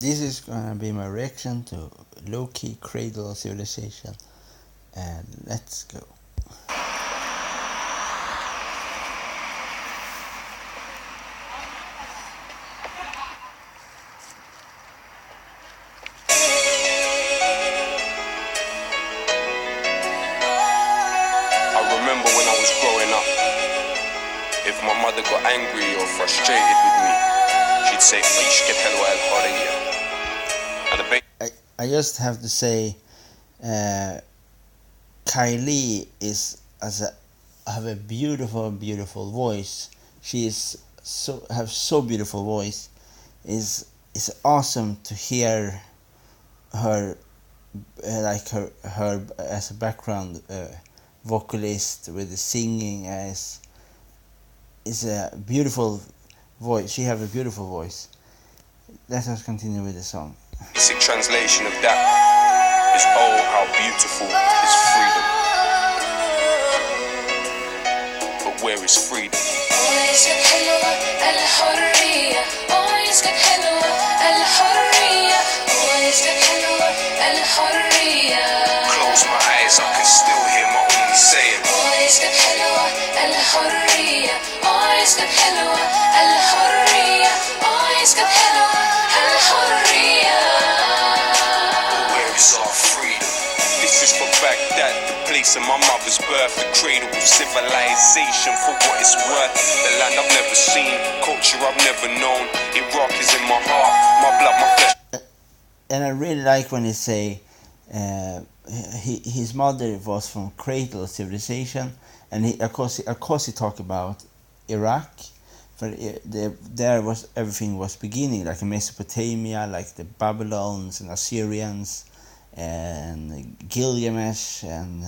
This is gonna be my reaction to lowkey cradle civilization, and let's go. I remember when I was growing up, if my mother got angry or frustrated with me, she'd say, I just have to say, Kylie have a beautiful voice. She is have so beautiful voice. It's awesome to hear her like her as a background vocalist with the singing. Is a beautiful voice. She have a beautiful voice. Let us continue with the song. Basic translation of that is, oh, how beautiful is freedom. But where is freedom? Close my eyes, I can still hear my own saying. Baghdad, the place of my mother's birth, the cradle of civilization for what it's worth. The land I've never seen, culture I've never known. Iraq is in my heart, my blood, my flesh. And I really like when they say his mother was from cradle civilization, and of course he talk about Iraq. But there was everything was beginning, like in Mesopotamia, like the Babylons and Assyrians, and Gilgamesh, and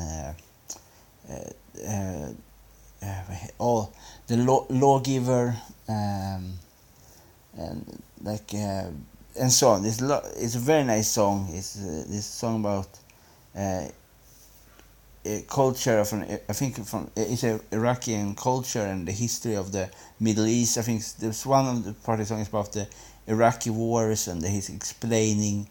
all the lawgiver, and like and so on. It's a very nice song. It's this song about a culture from, I think it's a Iraqi culture and the history of the Middle East. I think there's one of the part of the song is about the Iraqi wars, and he's explaining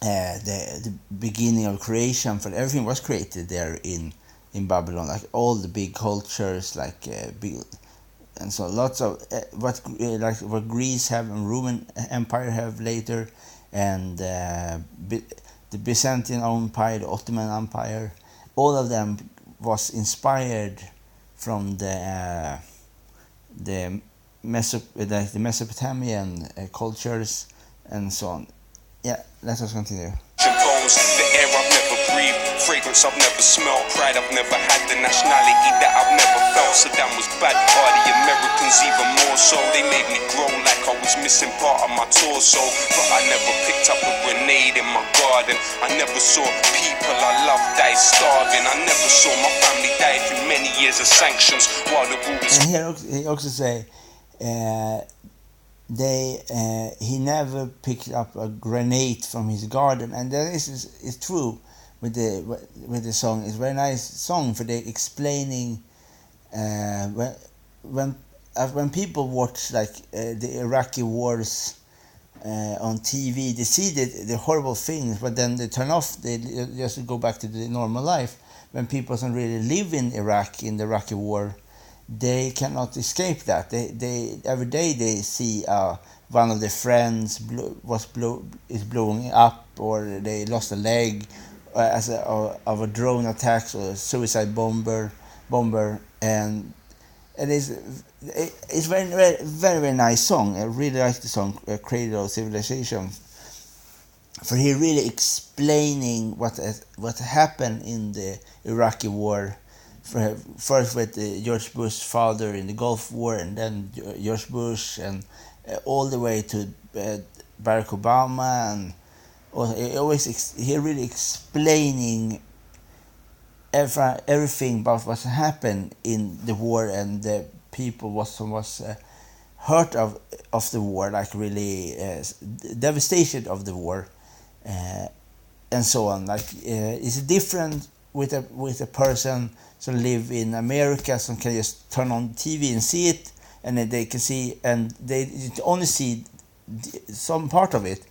the beginning of creation. For everything was created there in Babylon, like all the big cultures, like and so lots of what Greece have and Roman Empire have later, and the Byzantine Empire, the Ottoman Empire, all of them was inspired from the Mesopotamian cultures and so on. Yeah, let us continue. Bones, the air I've never breathed, fragrance I've never smelled, pride I've never had, the nationality that I've never felt. Saddam was bad, or the Americans even more so. They made me grow like I was missing part of my torso. But I never picked up a grenade in my garden. I never saw people I loved die starving. I never saw my family die through many years of sanctions while the rulers. And here he also say he never picked up a grenade from his garden, and that is true with the song. It's a very nice song for the explaining when people watch like the Iraqi wars on TV, they see the horrible things, but then they turn off. They just go back to the normal life. When people don't really live in Iraq in the Iraqi war, they cannot escape that. They every day they see one of their friends is blowing up, or they lost a leg of a drone attack or a suicide bomber, and it's very nice song. I really like the song Cradle of Civilization, for he really explaining what happened in the Iraqi war. First with George Bush's father in the Gulf War, and then George Bush, and all the way to Barack Obama, and he really explaining everything about what happened in the war, and the people was hurt of the war, like really devastation of the war, and so on. Like it's different with a person who live in America, so can just turn on TV and see it, and then they can see, and they only see some part of it,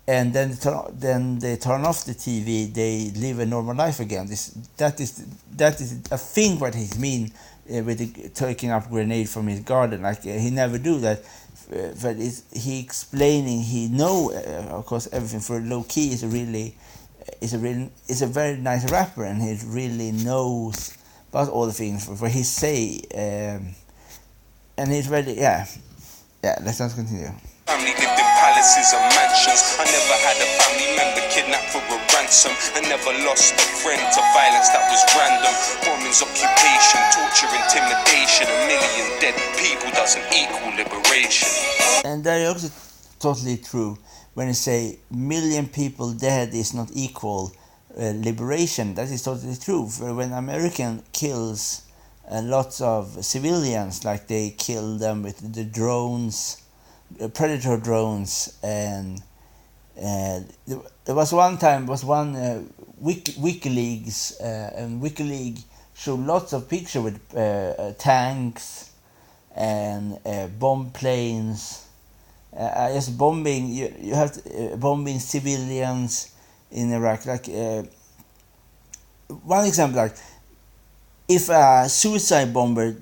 and then they turn off the TV. They live a normal life again. That is a thing what he mean with taking up grenade from his garden. Like he never do that. But he explaining, he know of course everything. For Lowkey is a very nice rapper, and he really knows about all the things for he say, and he's very let's not continue. Family lived in palaces and mansions. I never had a family member kidnapped for a ransom. I never lost a friend to violence that was random. Bombings, occupation, torture, intimidation. 1 million dead people doesn't equal liberation. And that is also totally true. When you say 1 million people dead is not equal liberation, that is totally true. When American kills lots of civilians, like they kill them with the drones, predator drones, and there was one WikiLeaks, and WikiLeaks showed lots of pictures with tanks and bomb planes. Just bombing. You have bombing civilians in Iraq. Like one example, like if a suicide bomber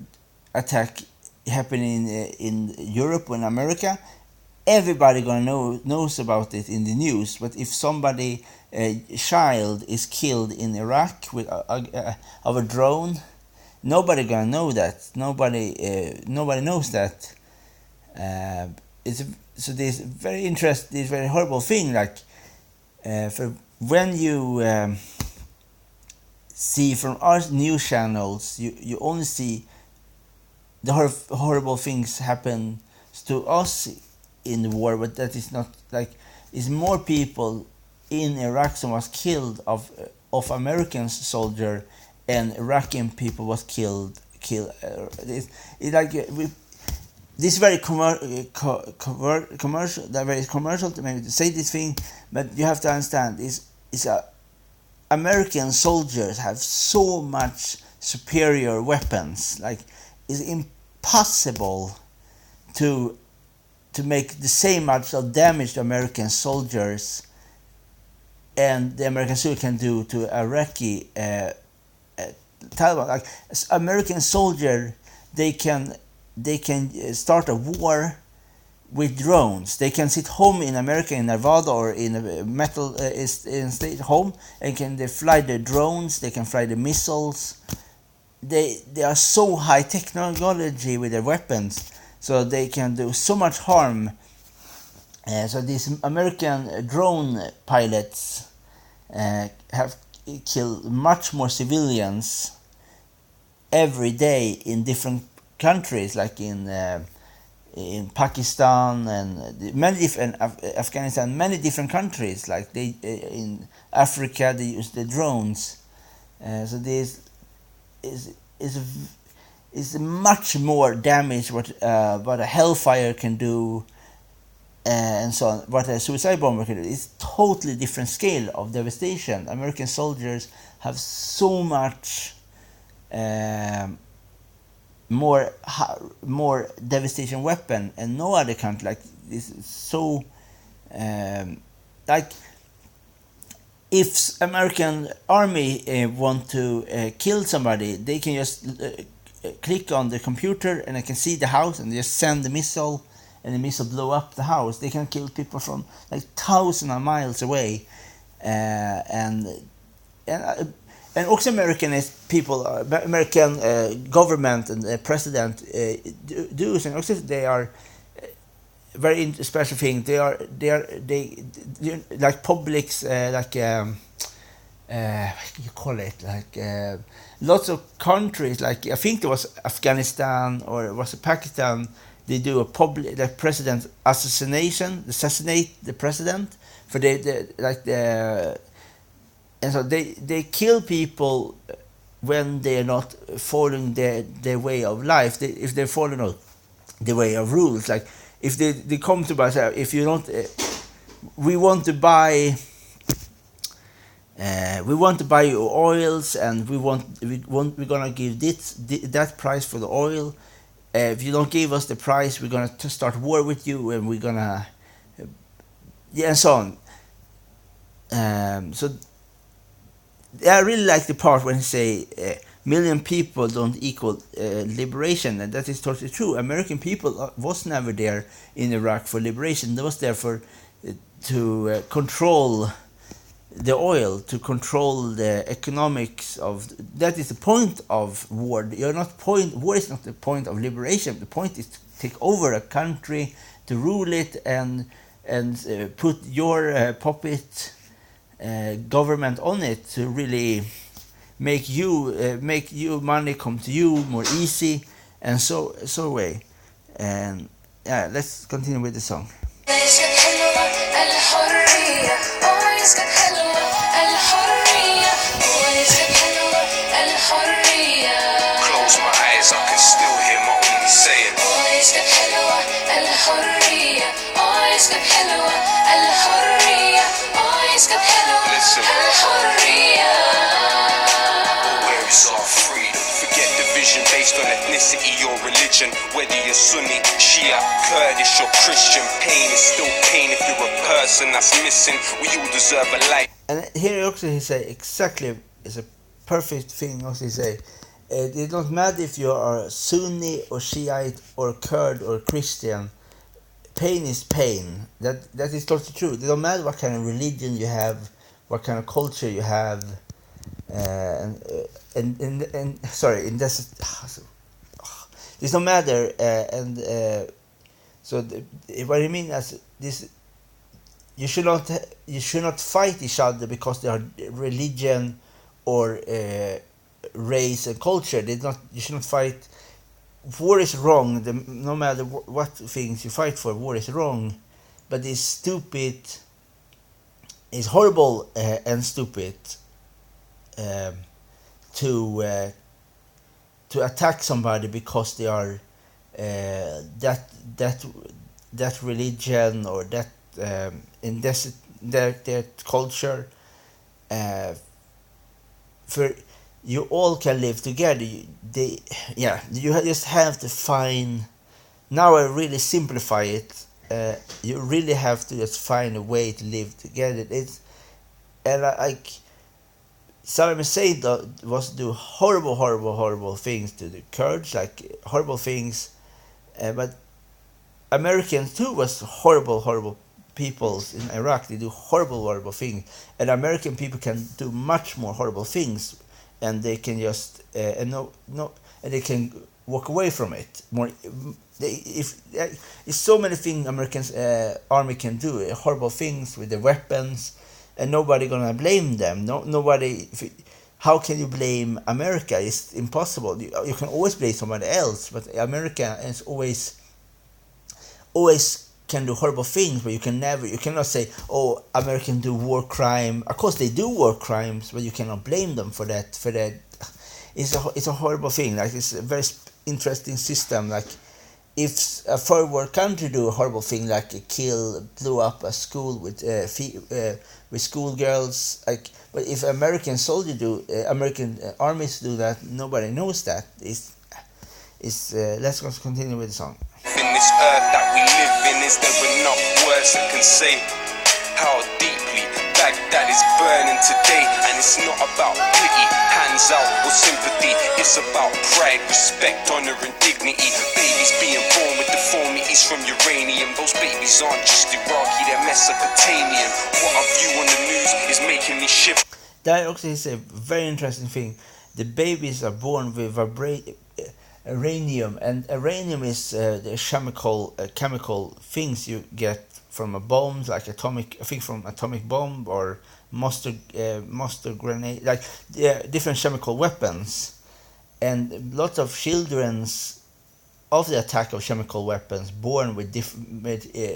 attack happening in Europe or in America, everybody gonna knows about it in the news. But if somebody, a child, is killed in Iraq with of a drone, nobody gonna know that. Nobody knows that. So this very interesting, this very horrible thing. Like for when you see from our news channels, you only see the horrible things happen to us in the war, but that is not like, is more people in Iraq who was killed of American soldier, and Iraqi people was killed. It's like this very commercial. That very commercial to maybe to say this thing, but you have to understand is American soldiers have so much superior weapons. Like it's impossible to make the same much of damage to American soldiers and the American soldier can do to Iraqi Taliban. Like American soldier, they can start a war with drones. They can sit home in America, in Nevada, or in a metal in state home, and they fly the drones. They can fly the missiles. They are so high technology with their weapons, so they can do so much harm. So these American drone pilots have killed much more civilians every day in different countries, like in Pakistan and many different Afghanistan, many different countries. Like they in Africa, they use the drones. So this is much more damage what a hellfire can do, and so on. What a suicide bomber can do is totally different scale of devastation. American soldiers have so much more devastation weapon, and no other country like this is so like if American army want to kill somebody, they can just click on the computer and they can see the house and just send the missile, and the missile blow up the house. They can kill people from like thousands of miles away, and also American people, American government and president do, and also they are very special thing. They like publics, like you call it, like lots of countries, like I think it was Afghanistan or was it Pakistan. They do a public, like president assassinate the president for and so they kill people when they are not following their way of life. If they're following the way of rules, like if they come to us, if you don't, we want to buy your oils, and we're gonna give that price for the oil. If you don't give us the price, we're gonna start war with you, and we're gonna yeah, and so on. So I really like the part when he say million people don't equal liberation, and that is totally true. American people was never there in Iraq for liberation. They was there for to control the oil, to control the economics of. That is the point of war. War is not the point of liberation. The point is to take over a country, to rule it, and put your puppet government on it to really make you money come to you more easy, and so way. And yeah, let's continue with the song. Close my eyes, I can still hear my only saying. Listen. Where is our freedom? Forget division based on ethnicity or religion. Whether you're Sunni, Shia, Kurdish or Christian, pain is still pain if you're a person that's missing. We all deserve a life. And here also he say exactly, it's a perfect thing also he say. It don't matter if you are Sunni or Shiite or Kurd or Christian. Pain is pain. That is totally true. It don't matter what kind of religion you have, what kind of culture you have, and sorry, in this, this don't matter. So what I mean is this: you should not fight each other because they are religion or race and culture. You should not fight. War is wrong. No matter what things you fight for, war is wrong. But it's stupid. It's horrible and stupid to attack somebody because they are that religion or that in their culture. For you all can live together. You just have to find. Now I really simplify it. You really have to just find a way to live together. Saddam Hussein was do horrible things to the Kurds, like horrible things, but Americans too was horrible peoples in Iraq. They do horrible things, and American people can do much more horrible things. And they can just and they can walk away from it. It's so many things Americans army can do, horrible things with the weapons, and nobody gonna blame them. How can you blame America? It's impossible. You can always blame somebody else, but America is always can do horrible things, but you cannot say, oh, Americans do war crime. Of course they do war crimes, but you cannot blame them for that. It's a horrible thing. Like, it's a very interesting system. Like, if a third world country do a horrible thing, like blew up a school with schoolgirls, like, but if American soldiers American armies do that, nobody knows that. Let's continue with the song. In this earth that we live in, is there enough words that can say how deeply Baghdad is burning today? And it's not about pity, hands out, or sympathy. It's about pride, respect, honor and dignity. Babies being born with deformities from uranium. Those babies aren't just Iraqi, they're Mesopotamian. What I view on the news is making me shift. That also is a very interesting thing. The babies are born with uranium, and uranium is the chemical things you get from a bomb, like from atomic bomb or mustard grenade, like different chemical weapons. And lots of children's of the attack of chemical weapons born with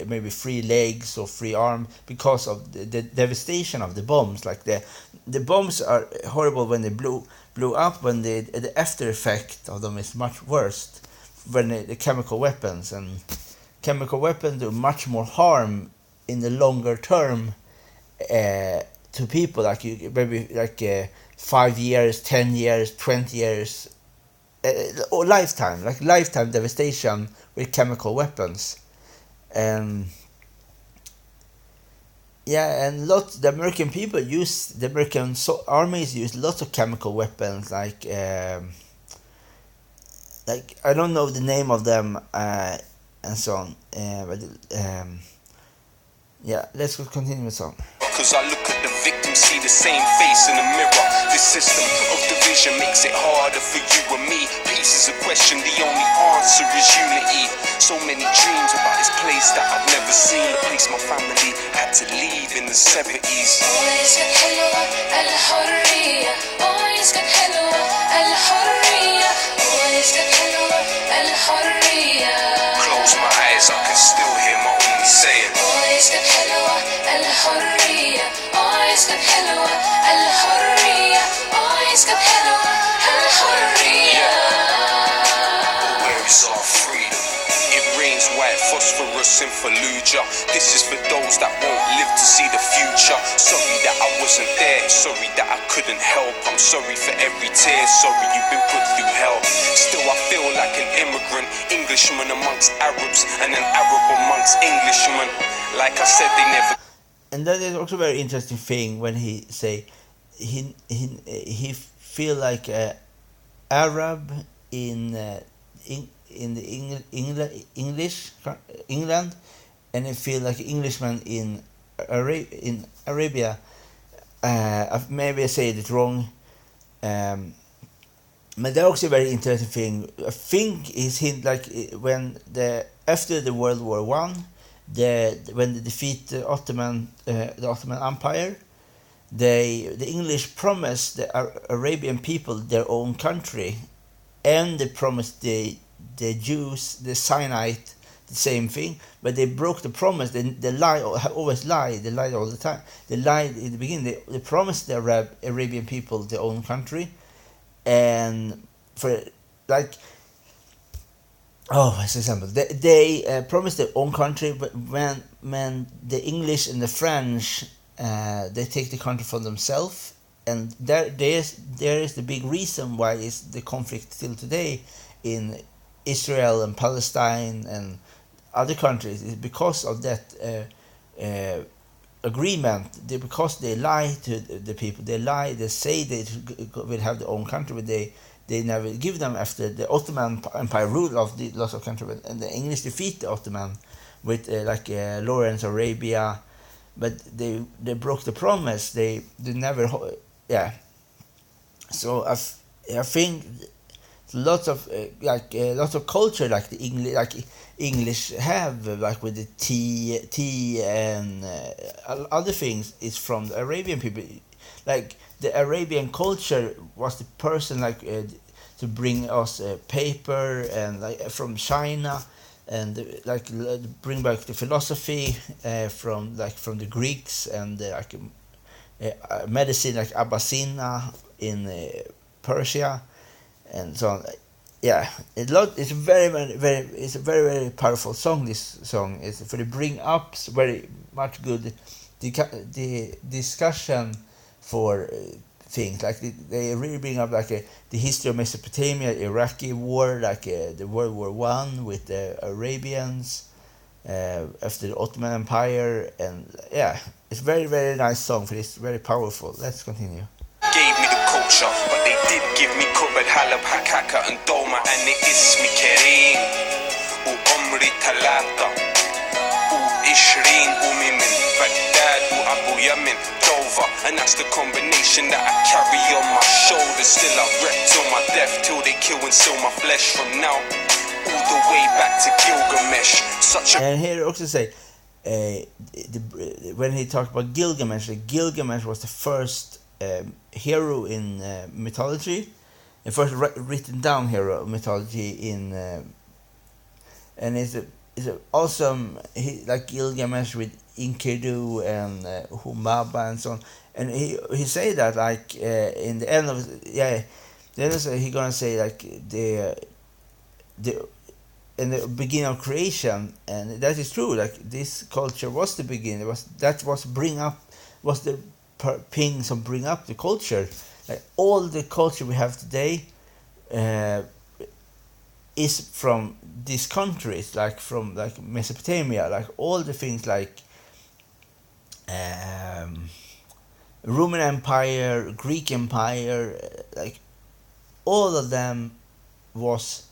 maybe 3 legs or 3 arms because of the devastation of the bombs. Like the bombs are horrible when they blew up, when the after effect of them is much worse when the chemical weapons, and chemical weapons do much more harm in the longer term to people, like maybe 5 years, 10 years, 20 years, or lifetime devastation with chemical weapons. yeah, and the American people the American armies use lots of chemical weapons like I don't know the name of them and so on. But yeah, let's continue with song. Cause I look at the victim, see the same face in the mirror. This system of division makes it harder for you and me. Peace is a question, the only answer is unity. So many dreams about this place that I've never seen. The place my family had to leave in the 70s. Close my eyes, I can still hear my own saying. Where is our freedom? It rains white phosphorus in Fallujah. This is for those that won't live to see the future. Sorry that I wasn't there, sorry that I couldn't help. I'm sorry for every tear, sorry you've been put through hell. Still I feel like an immigrant, Englishman amongst Arabs, and an Arab amongst Englishmen. Like I said, they never. And that is also a very interesting thing when he say he feel like a Arab in the England, and he feel like an Englishman in Arabia. Maybe I said it wrong, but that's also a very interesting thing. I think is like when after the World War One. When they defeat the Ottoman Empire, the English promised the Arabian people their own country, and they promised the Jews, the Sinite, the same thing. But they broke the promise. They always lie. They lied all the time. They lied in the beginning. They promised the Arabian people their own country, and for like. Oh, as an example, they promised their own country, but when the English and the French they take the country for themselves, and there is the big reason why is the conflict still today in Israel and Palestine and other countries is because of that agreement. Because they lie to the people, they say they will have their own country, but they never give them after the Ottoman Empire ruled of the lots of countries, and the English defeat the Ottoman with Lawrence Arabia, but they broke the promise. They never So I think lots of culture like the English have like with the tea and other things is from the Arabian people. Like the Arabian culture was the person to bring us paper and from China, and bring back the philosophy from the Greeks, and medicine like Abyssinia in Persia, and so on. Yeah, it's a it's a very powerful song. This song is for the bring up very much good the discussion for things like they really bring up the history of Mesopotamia, Iraqi war, the World War One with the Arabians after the Ottoman Empire, and yeah, it's very nice song for this, very powerful. Let's continue. Gave me the culture, but they did give me Kubad, Halab, Hakaka and Doma, and it is me Kareem u Umri Talata u Ishrin Umimin Baghdad u Abu Yamin Dover, and that's the combination that I carry on my shoulders. Still I rep till my death, till they kill and seal my flesh. From now all the way back to Gilgamesh. And here also say when he talked about Gilgamesh, Gilgamesh was the first hero in mythology, the first written down hero of mythology in and it's a awesome like Gilgamesh with Enkidu and Humbaba and so on, and he say that in the end of then he gonna say the in the beginning of creation, and that is true. Like this culture was the beginning. Was the things that bring up the culture. Like all the culture we have today is from these countries, like from Mesopotamia. Like all the things like Roman Empire, Greek Empire, like all of them was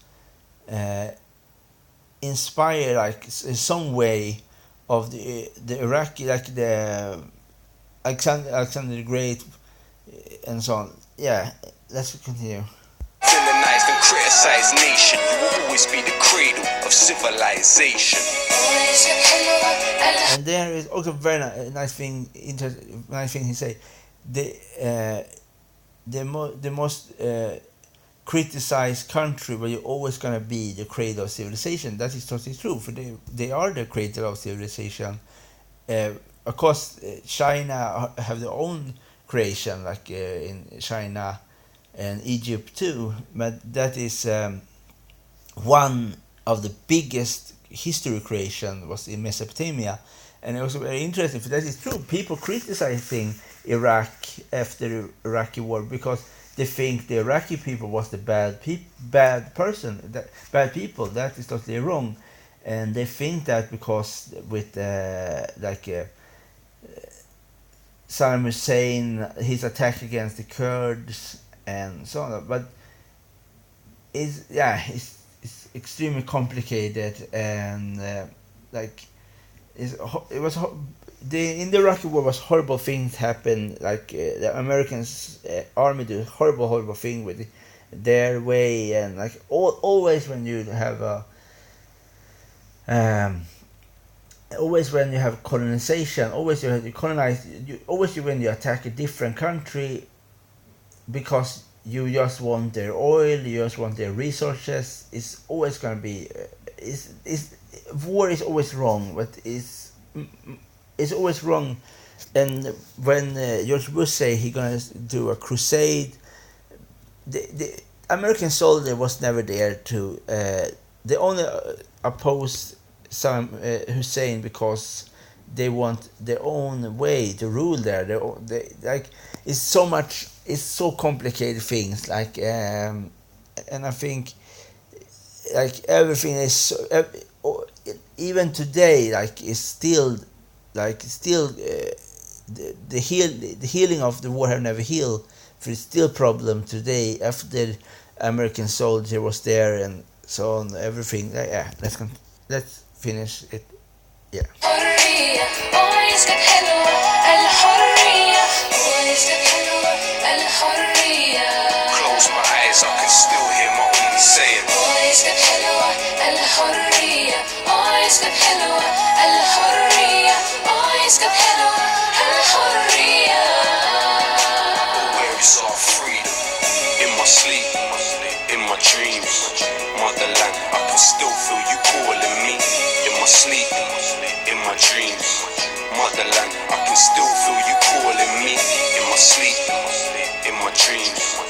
inspired like in some way of the Iraqi, like the Alexander the Great and so on. Yeah, let's continue. Villainized and criticized nation, you will always be the cradle of civilization. And there is also very nice thing he say. The most criticized country where you're always gonna be the cradle of civilization. That is totally true. For they are the cradle of civilization. Of course, China have their own creation, like in China and Egypt too. But that is one of the biggest history creation was in Mesopotamia, and it was very interesting. That is true. People criticizing Iraq after the Iraqi war because they think the Iraqi people was the bad people. That is totally wrong, and they think that because with Saddam Hussein, his attack against the Kurds and so on, but it's extremely complicated and in the Iraqi war was horrible things happen, like the Americans army did horrible thing with their way, and like always when you have always when you have colonization, always you have to colonize, always when you attack a different country because you just want their oil, you just want their resources. It's always going to be war is always wrong, but it's always wrong. And when George Bush say he gonna do a crusade, the American soldier was never there to. They only opposed Saddam Hussein because they want their own way to rule there. They like it's so much. It's so complicated things like and I think like everything is so, even today like is still the healing of the war have never healed. There's still problem today after American soldier was there and so on, everything. Yeah, let's finish it. Yeah. Close my eyes, I can still hear my own saying. Where is our freedom? In my sleep, in my dreams, motherland, I can still feel you calling me. In my sleep, in my dreams, motherland, I can still feel you calling me. In my sleep, in my dreams,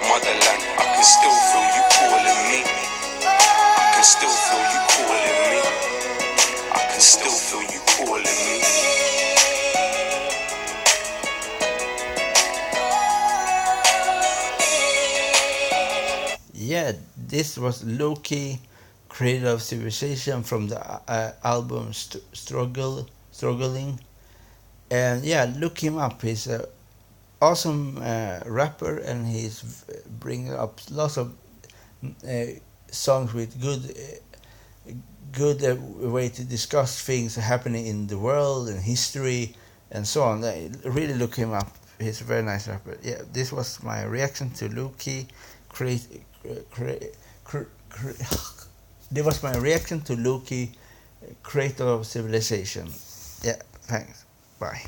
motherland, I can still feel you calling me. I can still feel you calling me. I can still feel you calling me. Yeah, this was lowkey, Cradle of Civilization from the album Struggling. And yeah, look him up. He's an awesome rapper, and he's bringing up lots of songs with good way to discuss things happening in the world and history and so on. Really look him up. He's a very nice rapper. Yeah, this was my reaction to lowkey. This was my reaction to lowkey, Cradle of Civilization. Yeah, thanks. Bye.